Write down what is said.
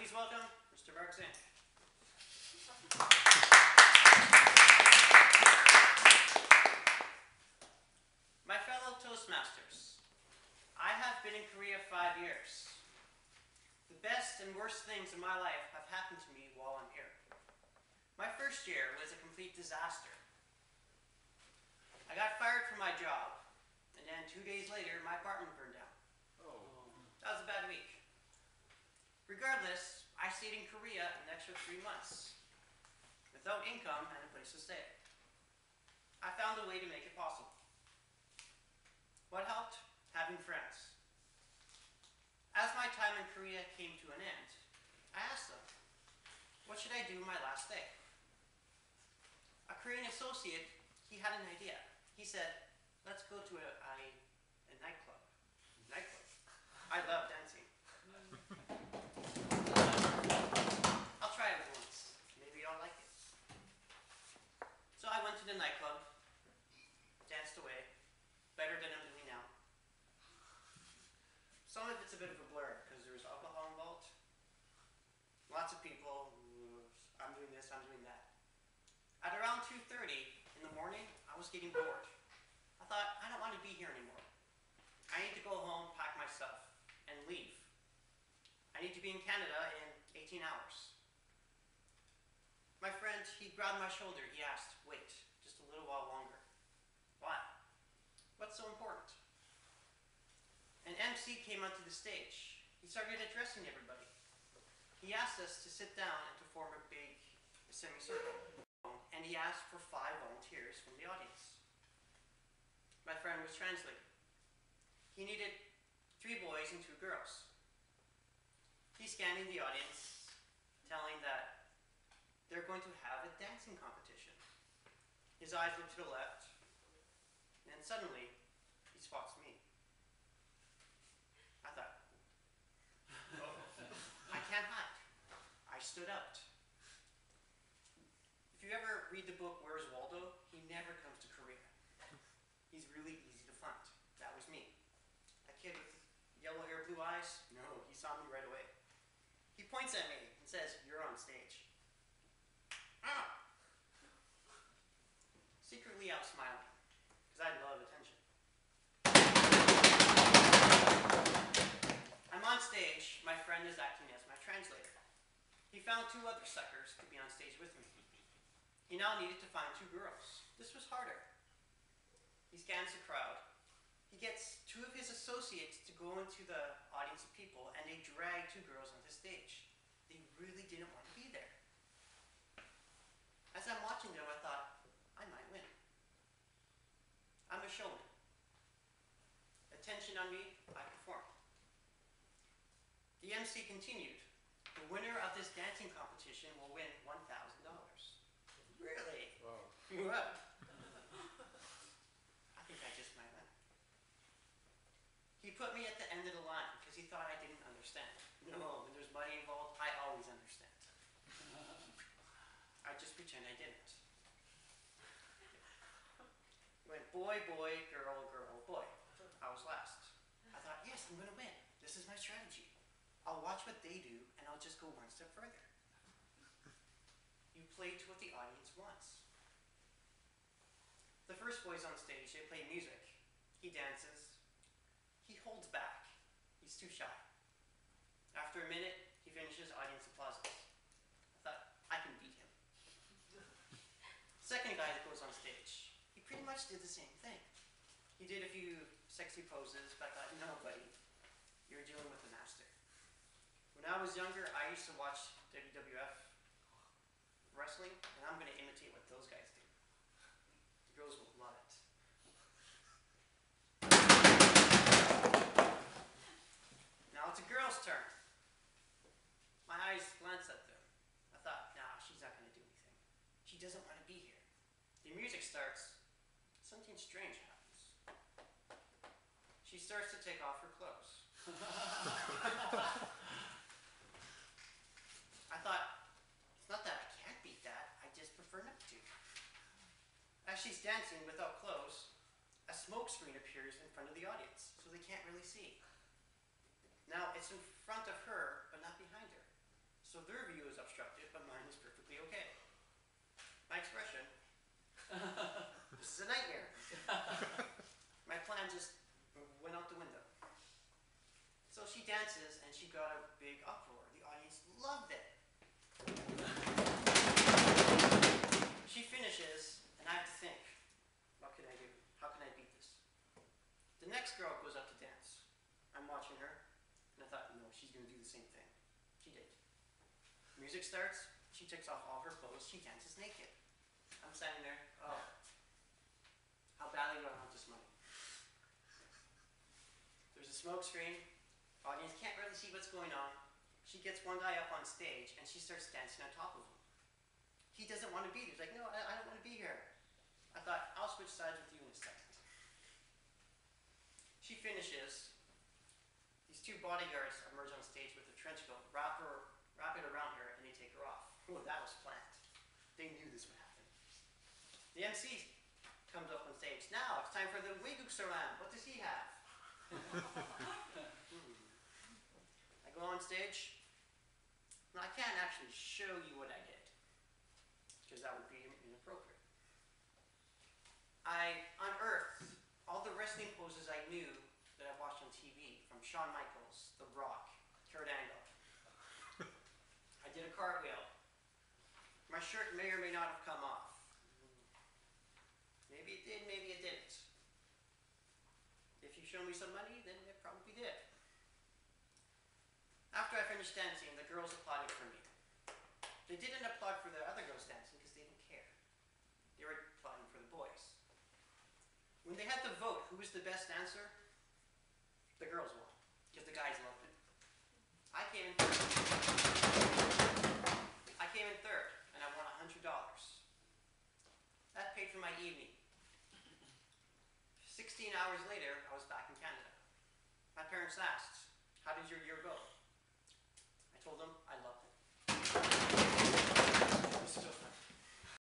Please welcome Mr. Mark Zink. My fellow Toastmasters, I have been in Korea 5 years. The best and worst things in my life have happened to me while I'm here. My first year was a complete disaster. I got fired from my job, and then 2 days later, my apartment burned down. Oh. That was a bad week. Regardless, I stayed in Korea an extra 3 months, without income and a place to stay. I found a way to make it possible. What helped? Having friends. As my time in Korea came to an end, I asked them, what should I do my last day? A Korean associate, he had an idea. He said, let's go to a nightclub. Nightclub. I love dancing. I'll try it once. Maybe I'll like it. So I went to the nightclub, danced away, better than I'm doing now. Some of it's a bit of a blur because there was alcohol involved. Lots of people, I'm doing this, I'm doing that. At around 2:30 in the morning, I was getting bored. I thought, I don't want to be here anymore. I need to go home, pack my stuff, and leave. I need to be in Canada in 18 hours. My friend, he grabbed my shoulder. He asked, wait, just a little while longer. Why? What's so important? An MC came onto the stage. He started addressing everybody. He asked us to sit down and to form a big semicircle. And he asked for 5 volunteers from the audience. My friend was translating. He needed 3 boys and 2 girls. He's scanning the audience, telling that they're going to have a dancing competition. His eyes look to the left, and suddenly, he spots me. I thought, oh, I can't hide. I stood out. If you ever read the book, Where's Waldo? He never comes to Korea. He's really easy to find. That was me. A kid with yellow hair, blue eyes? No, he saw me right away. He points at me and says, you're on stage. Ah! Secretly, I was smiling, because I love attention. I'm on stage. My friend is acting as my translator. He found 2 other suckers to be on stage with me. He now needed to find 2 girls. This was harder. He scans the crowd. He gets 2 of his associates to go into the audience of people, and they drag 2 girls onto stage. They really didn't want to be there. As I'm watching them, I thought, I might win. I'm a showman. Attention on me, I perform. The MC continued. The winner of this dancing competition will win $1,000. Really? Wow. Well, I think I just might win. He put me at the end of the line because he thought I didn't understand. No, when there's money involved, I always understand. I just pretend I didn't. He went boy, boy, girl, girl, boy. I was last. I thought, yes, I'm going to win. This is my strategy. I'll watch what they do, and I'll just go one step further. You play to what the audience wants. The first boys on stage, they play music. He dances. He holds back. He's too shy. After a minute, he finishes, audience applauses. I thought, I can beat him. Second guy that goes on stage, he pretty much did the same thing. He did a few sexy poses, but I thought, no, buddy, you're dealing with the master. When I was younger, I used to watch WWF wrestling, and I'm going to imitate what those guys do. The girls will love it. Now it's a girl's turn. My eyes glanced at them. I thought, nah, she's not going to do anything. She doesn't want to be here. The music starts. Something strange happens. She starts to take off her clothes. I thought, it's not that I can't beat that, I just prefer not to. As she's dancing without clothes, a smoke screen appears in front of the audience, so they can't really see. Now, it's in front of her, but not behind her. So their view is obstructed, but mine is perfectly okay. My expression, this is a nightmare. My plan just went out the window. So she dances, and she got a big uproar. The audience loved it. She finishes, and I have to think, what can I do? How can I beat this? The next girl goes up to dance. I'm watching her, and I thought, no, she's going to do the same thing. She did. Music starts, she takes off all her clothes, she dances naked. I'm standing there, oh, how badly do I want this money? There's a smoke screen, audience can't really see what's going on. She gets one guy up on stage, and she starts dancing on top of him. He doesn't want to be there. He's like, no, I don't want to be here. I thought, I'll switch sides with you in a second. She finishes. These two bodyguards emerge on stage with a trench coat, wrap it around her, and they take her off. Oh, that was planned. They knew this would happen. The MC comes up on stage. Now, it's time for the Wiguksaram. What does he have? I go on stage. Now, I can't actually show you what I did, because that would be inappropriate. I unearthed all the wrestling poses I knew that I watched on TV, from Shawn Michaels, The Rock, Kurt Angle. I did a cartwheel. My shirt may or may not have come off. Maybe it did, maybe it didn't. If you show me some money, then it probably did. After I finished dancing, the girls applauded for me. They didn't applaud for the other girls dancing because they didn't care. They were applauding for the boys. When they had to vote who was the best dancer, the girls won, because the guys loved it. I came in third, and I won $100. That paid for my evening. 16 hours later, I was back in Canada. My parents asked, how did your year go?